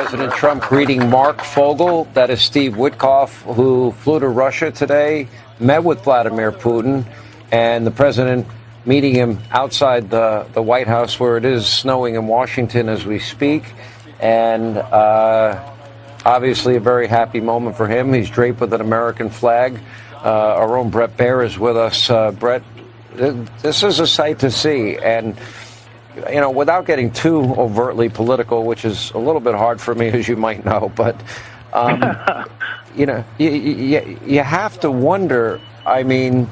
President Trump greeting Mark Fogel. That is Steve Witkoff, who flew to Russia today, met with Vladimir Putin, and the president meeting him outside the White House, where it is snowing in Washington as we speak. And obviously a very happy moment for him. He's draped with an American flag. Our own Brett Baer is with us. Brett, this is a sight to see. And you know, without getting too overtly political, which is a little bit hard for me, as you might know, but, you know, you have to wonder, I mean,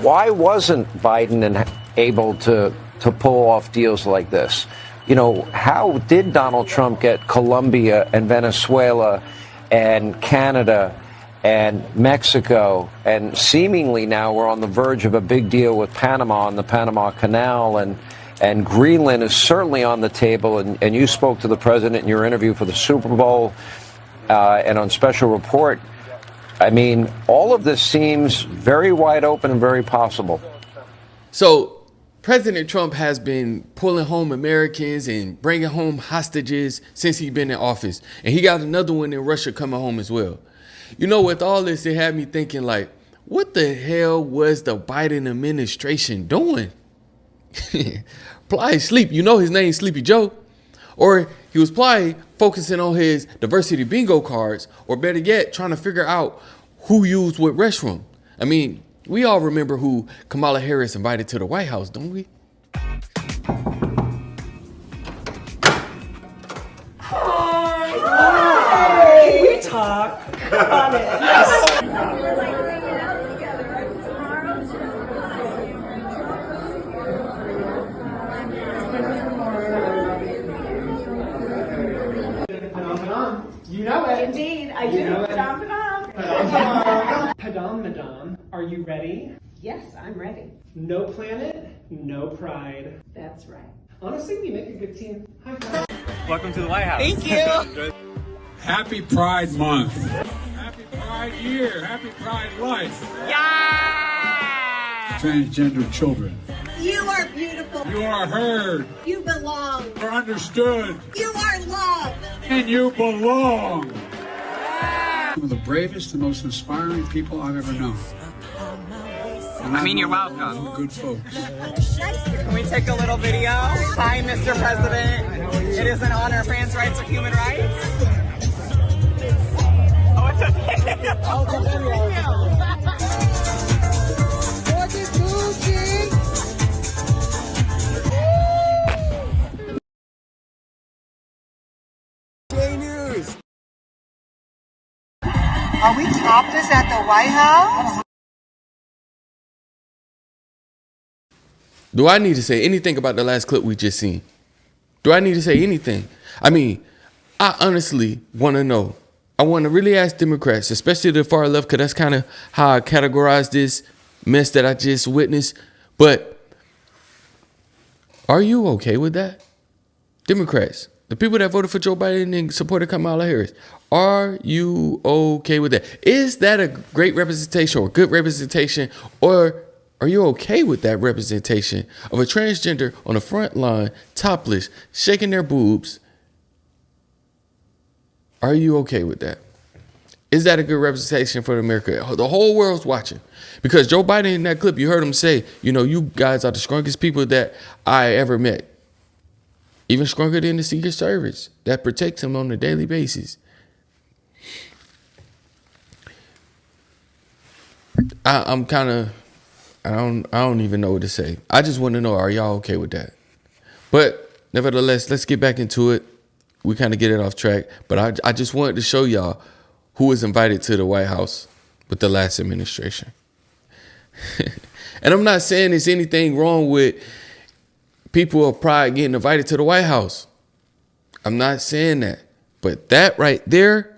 why wasn't Biden able to pull off deals like this? You know, how did Donald Trump get Colombia and Venezuela and Canada and Mexico, and seemingly now we're on the verge of a big deal with Panama on the Panama Canal, and Greenland is certainly on the table, and you spoke to the president in your interview for the Super Bowl and on Special Report. I mean, all of this seems very wide open and very possible. So President Trump has been pulling home Americans and bringing home hostages since he's been in office. And he got another one in Russia coming home as well. You know, with all this, it had me thinking, like, what the hell was the Biden administration doing? Probably sleep. You know his name's Sleepy Joe. Or he was probably focusing on his diversity bingo cards, or better yet, trying to figure out who used what restroom. I mean, we all remember who Kamala Harris invited to the White House, don't we? Hi. Can we talk? On it. You know it. Indeed, I do. Padam, Padam, madame. Are you ready? Yes, I'm ready. No planet, no pride. That's right. Honestly, we make a good team. High five. Welcome to the White House. Thank you. Happy Pride Month. Happy Pride Year. Happy Pride Life. Yeah! Transgender children. You are beautiful. You are heard. You belong. You are understood. You are loved. And you belong. Some of the bravest and most inspiring people I've ever known. And I mean, you're welcome. Good folks. Can we take a little video? Hi, Mr. President. It is an honor. Trans rights are human rights. Oh, it's a video. Oh, it's a video. Are we topless at the White House? Do I need to say anything about the last clip we just seen? Do I need to say anything? I mean, I honestly want to know. I want to really ask Democrats, especially the far left, because that's kind of how I categorize this mess that I just witnessed. But are you okay with that? Democrats, the people that voted for Joe Biden and supported Kamala Harris, are you okay with that? Is that a great representation or good representation, or are you okay with that representation of a transgender on the front line, topless, shaking their boobs? Are you okay with that? Is that a good representation for America? The whole world's watching. Because Joe Biden in that clip, you heard him say, you know, you guys are the strongest people that I ever met. Even stronger than the Secret Service that protects him on a daily basis. I'm kind of, I don't even know what to say. I just want to know, are y'all okay with that? But nevertheless, let's get back into it. We kind of get it off track. But I just wanted to show y'all who was invited to the White House with the last administration. And I'm not saying there's anything wrong with people of pride getting invited to the White House. I'm not saying that. But that right there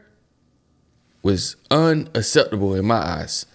was unacceptable in my eyes.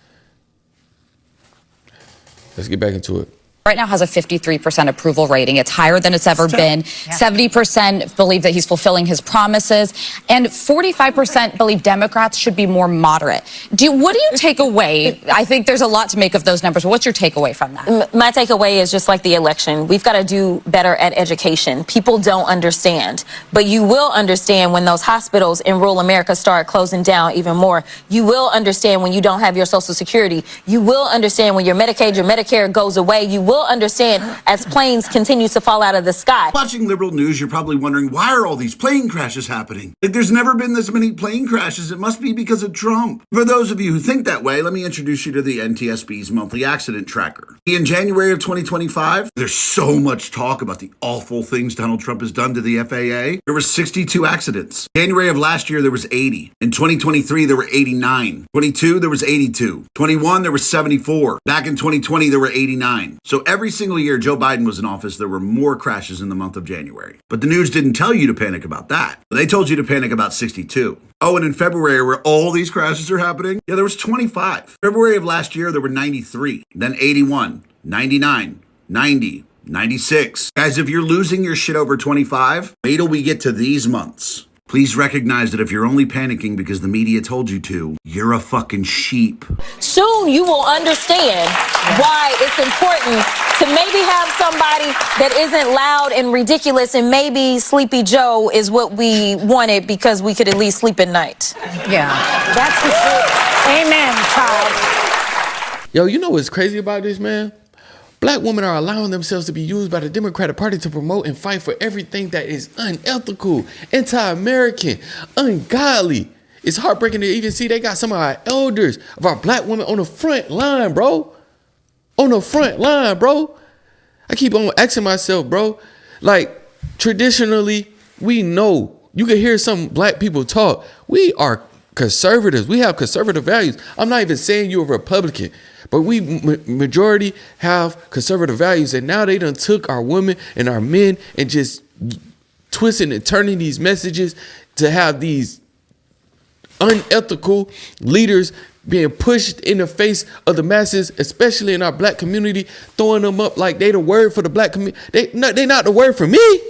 Let's get back into it. right now has a 53% approval rating. It's higher than it's ever been. 70% believe that he's fulfilling his promises, and 45% believe Democrats should be more moderate. What do you take away? I think there's a lot to make of those numbers, but what's your takeaway from that? My takeaway is just like the election. We've got to do better at education. People don't understand, but you will understand when those hospitals in rural America start closing down even more. You will understand when you don't have your Social Security. You will understand when your Medicaid, your Medicare goes away. You will understand as planes continue to fall out of the sky. Watching liberal news, you're probably wondering, why are all these plane crashes happening? Like, there's never been this many plane crashes. It must be because of Trump. For those of you who think that way, let me introduce you to the NTSB's monthly accident tracker. In January of 2025, there's so much talk about the awful things Donald Trump has done to the FAA. There were 62 accidents. January of last year, there was 80. In 2023, there were 89. 22, there was 82. 21, there were 74. Back in 2020, there were 89. So every single year Joe Biden was in office, there were more crashes in the month of January. But the news didn't tell you to panic about that. They told you to panic about 62. Oh, and in February, where all these crashes are happening, there was 25. February of last year, there were 93. Then 81, 99, 90, 96. Guys, if you're losing your shit over 25, wait till we get to these months. Please recognize that if you're only panicking because the media told you to, you're a fucking sheep. Soon you will understand why it's important to maybe have somebody that isn't loud and ridiculous, and maybe Sleepy Joe is what we wanted because we could at least sleep at night. Yeah, that's the truth. Amen, child. Yo, you know what's crazy about this, man? Black women are allowing themselves to be used by the Democratic Party to promote and fight for everything that is unethical, anti-American, ungodly. It's heartbreaking to even see they got some of our elders, of our black women on the front line, bro. On the front line, bro. I keep on asking myself, bro, like, traditionally, we know, you can hear some black people talk. We are conservatives. We have conservative values. I'm not even saying you're a Republican, but we majority have conservative values, and now they done took our women and our men and just twisting and turning these messages to have these unethical leaders being pushed in the face of the masses, especially in our black community, throwing them up like they the word for the black community. They not the word for me.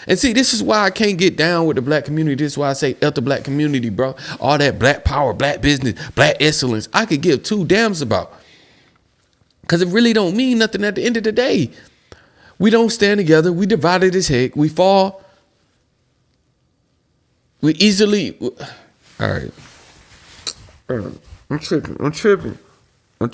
And see, this is why I can't get down with the black community. This is why I say F the black community, bro. All that black power, black business, black excellence, I could give two damns about. Because it really don't mean nothing at the end of the day. We don't stand together. We divided as heck. We fall. We easily. All right. I'm tripping. I'm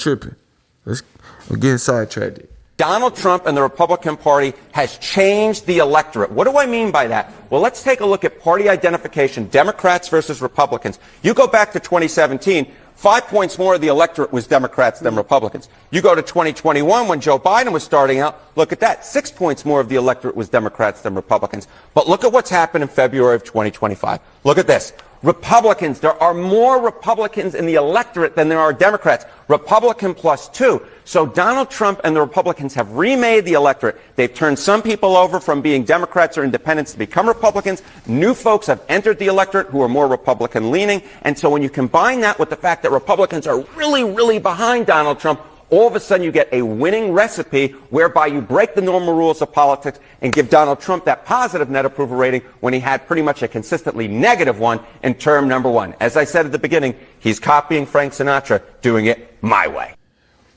getting sidetracked. Donald Trump and the Republican Party has changed the electorate. What do I mean by that? Well, let's take a look at party identification, Democrats versus Republicans. You go back to 2017, 5 points more of the electorate was Democrats than Republicans. You go to 2021 when Joe Biden was starting out, look at that, 6 points more of the electorate was Democrats than Republicans. But look at what's happened in February of 2025. Look at this. Republicans, there are more Republicans in the electorate than there are Democrats. Republican +2. So Donald Trump and the Republicans have remade the electorate. They've turned some people over from being Democrats or independents to become Republicans. New folks have entered the electorate who are more Republican leaning. And so when you combine that with the fact that Republicans are really, really behind Donald Trump, all of a sudden you get a winning recipe whereby you break the normal rules of politics and give Donald Trump that positive net approval rating when he had pretty much a consistently negative one in term number one. As I said at the beginning, he's copying Frank Sinatra, doing it my way.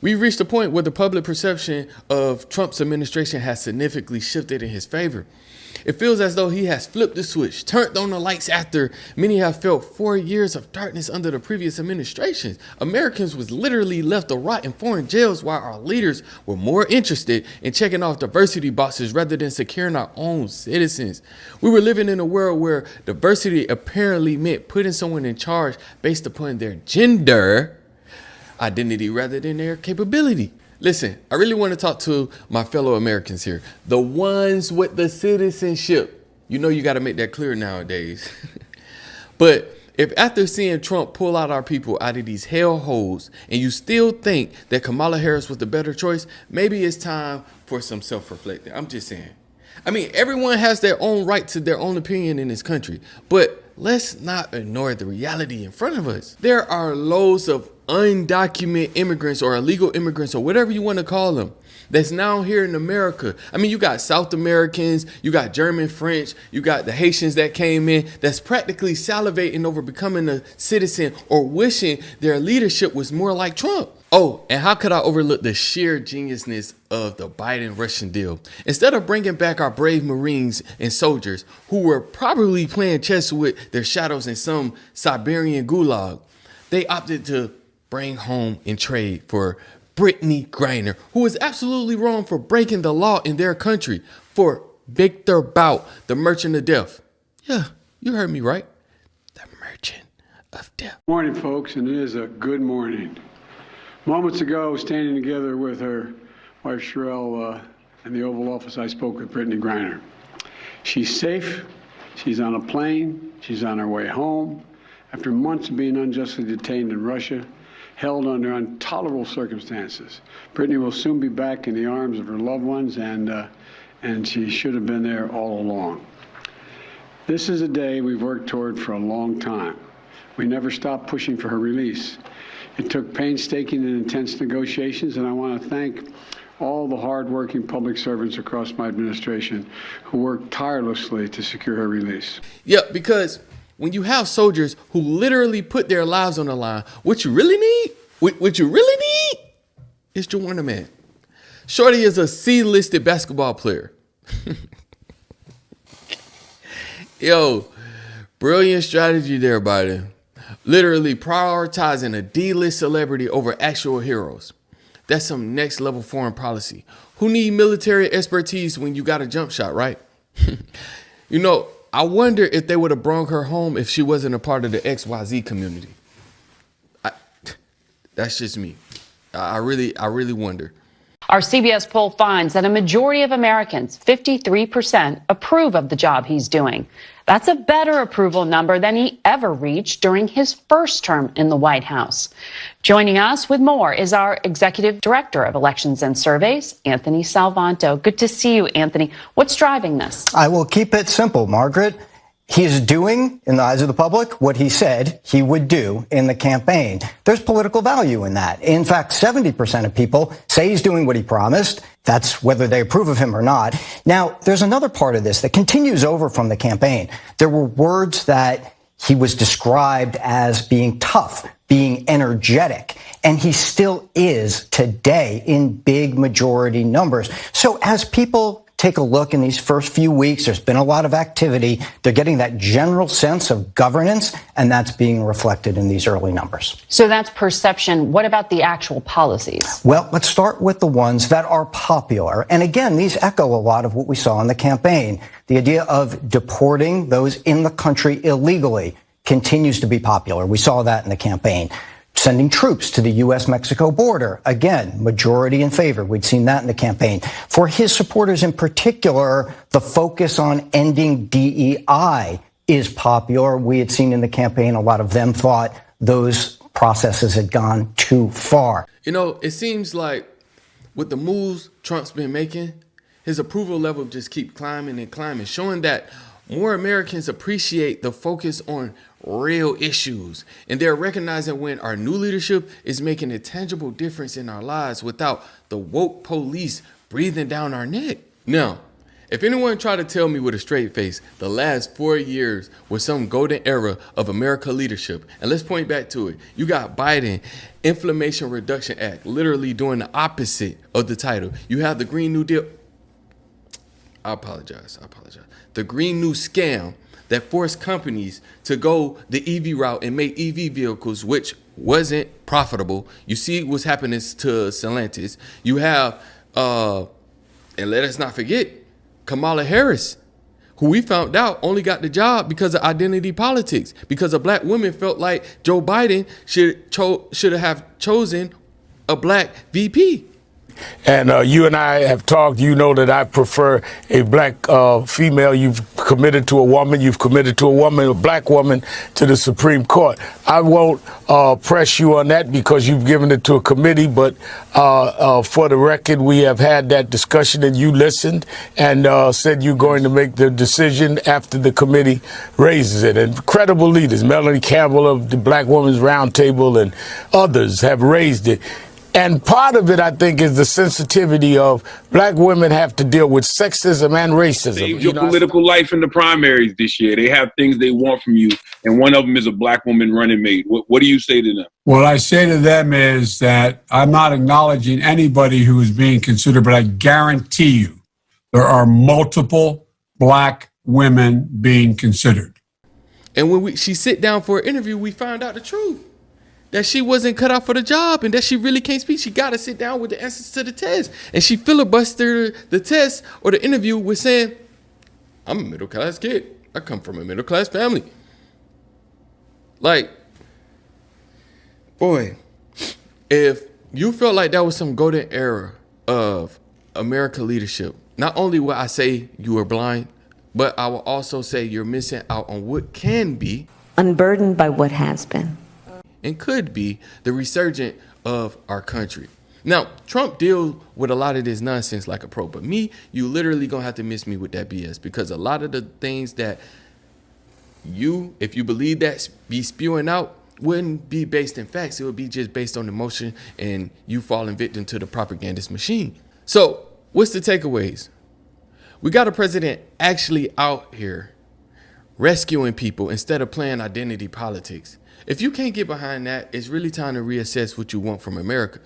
We've reached a point where the public perception of Trump's administration has significantly shifted in his favor. It feels as though he has flipped the switch, turned on the lights after many have felt 4 years of darkness under the previous administrations. Americans was literally left to rot in foreign jails while our leaders were more interested in checking off diversity boxes rather than securing our own citizens. We were living in a world where diversity apparently meant putting someone in charge based upon their gender identity rather than their capability. Listen, I really want to talk to my fellow Americans here, the ones with the citizenship. You know you got to make that clear nowadays. But if after seeing Trump pull out our people out of these hellholes and you still think that Kamala Harris was the better choice, maybe it's time for some self-reflecting. I'm just saying. I mean, everyone has their own right to their own opinion in this country, but let's not ignore the reality in front of us. There are loads of undocumented immigrants or illegal immigrants or whatever you want to call them that's now here in America. I mean, you got South Americans, you got German, French, you got the Haitians that came in that's practically salivating over becoming a citizen or wishing their leadership was more like Trump. Oh, and how could I overlook the sheer geniusness of the Biden-Russian deal? Instead of bringing back our brave Marines and soldiers who were probably playing chess with their shadows in some Siberian gulag, they opted to bring home and trade for Brittany Griner, who was absolutely wrong for breaking the law in their country, for Victor Bout, the merchant of death. Yeah, you heard me right. The merchant of death. Morning, folks, and it is a good morning. Moments ago, standing together with her wife Sherelle in the Oval Office, I spoke with Brittany Griner. She's safe. She's on a plane. She's on her way home. After months of being unjustly detained in Russia, held under intolerable circumstances. Brittany will soon be back in the arms of her loved ones, and she should have been there all along. This is a day we've worked toward for a long time. We never stopped pushing for her release. It took painstaking and intense negotiations, and I want to thank all the hard-working public servants across my administration who worked tirelessly to secure her release. Yeah, because when you have soldiers who literally put their lives on the line, what you really need, is Juwanna Mann. Shorty is a C-listed basketball player. Yo, brilliant strategy there, Biden. Literally prioritizing a D-list celebrity over actual heroes. That's some next level foreign policy. Who need military expertise when you got a jump shot, right? You know, I wonder if they would have brought her home if she wasn't a part of the XYZ community. That's just me. I really wonder. Our CBS poll finds that a majority of Americans, 53%, approve of the job he's doing. That's a better approval number than he ever reached during his first term in the White House. Joining us with more is our Executive Director of Elections and Surveys, Anthony Salvanto. Good to see you, Anthony. What's driving this? I will keep it simple, Margaret. He is doing, in the eyes of the public, what he said he would do in the campaign. There's political value in that. In fact, 70% of people say he's doing what he promised. That's whether they approve of him or not. Now, there's another part of this that continues over from the campaign. There were words that he was described as being tough, being energetic, and he still is today in big majority numbers. So as people take a look in these first few weeks, there's been a lot of activity. They're getting that general sense of governance, and that's being reflected in these early numbers. So that's perception. What about the actual policies? Well, let's start with the ones that are popular. And again, these echo a lot of what we saw in the campaign. The idea of deporting those in the country illegally continues to be popular. We saw that in the campaign. Sending troops to the U.S.-Mexico border. Again, majority in favor. We'd seen that in the campaign. For his supporters in particular, the focus on ending DEI is popular. We had seen in the campaign a lot of them thought those processes had gone too far. You know, it seems like with the moves Trump's been making, his approval level just keeps climbing and climbing, showing that more Americans appreciate the focus on real issues. And they're recognizing when our new leadership is making a tangible difference in our lives without the woke police breathing down our neck. Now, if anyone tried to tell me with a straight face the last 4 years was some golden era of America leadership, and let's point back to it. You got Biden, Inflation Reduction Act, literally doing the opposite of the title. You have the Green New Deal. I apologize. The Green New Scam that forced companies to go the EV route and make EV vehicles, which wasn't profitable. You see what's happening to Stellantis. You have, and let us not forget, Kamala Harris, who we found out only got the job because of identity politics, because a black woman felt like Joe Biden should have chosen a black VP. And you and I have talked. You know that I prefer a black female. You've committed to a woman. You've committed to a woman, a black woman, to the Supreme Court. I won't press you on that because you've given it to a committee. But for the record, we have had that discussion and you listened and said you're going to make the decision after the committee raises it. And credible leaders, Melanie Campbell of the Black Women's Roundtable and others have raised it. And part of it, I think, is the sensitivity of black women have to deal with sexism and racism. Saved your political life in the primaries this year. They have things they want from you, and one of them is a black woman running mate. What do you say to them? What I say to them is that I'm not acknowledging anybody who is being considered, but I guarantee you there are multiple black women being considered. And when she sit down for an interview, we found out the truth. That she wasn't cut out for the job and that she really can't speak. She got to sit down with the answers to the test. And she filibustered the test or the interview with saying, I'm a middle class kid. I come from a middle class family. Like, boy, if you felt like that was some golden era of American leadership, not only will I say you are blind, but I will also say you're missing out on what can be unburdened by what has been and could be the resurgent of our country. Now, Trump deals with a lot of this nonsense like a pro, but me, you literally gonna have to miss me with that BS, because a lot of the things that you, if you believe that, be spewing out wouldn't be based in facts. It would be just based on emotion and you falling victim to the propagandist machine. So what's the takeaways? We got a president actually out here rescuing people instead of playing identity politics. If you can't get behind that, it's really time to reassess what you want from America.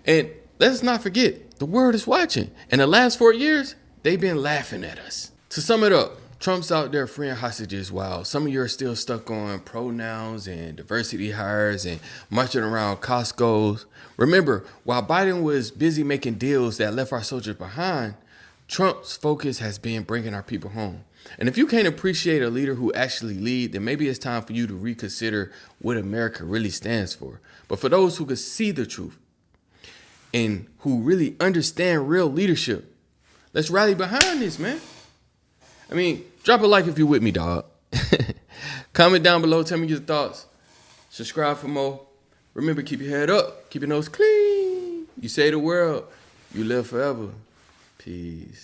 And let's not forget, the world is watching. In the last 4 years, they've been laughing at us. To sum it up, Trump's out there freeing hostages while some of you are still stuck on pronouns and diversity hires and marching around Costco's. Remember, while Biden was busy making deals that left our soldiers behind, Trump's focus has been bringing our people home. And if you can't appreciate a leader who actually leads, then maybe it's time for you to reconsider what America really stands for. But for those who can see the truth and who really understand real leadership, let's rally behind this, man. I mean, drop a like if you're with me, dog. Comment down below, tell me your thoughts. Subscribe for more. Remember, keep your head up, keep your nose clean. You save the world, you live forever. Peace.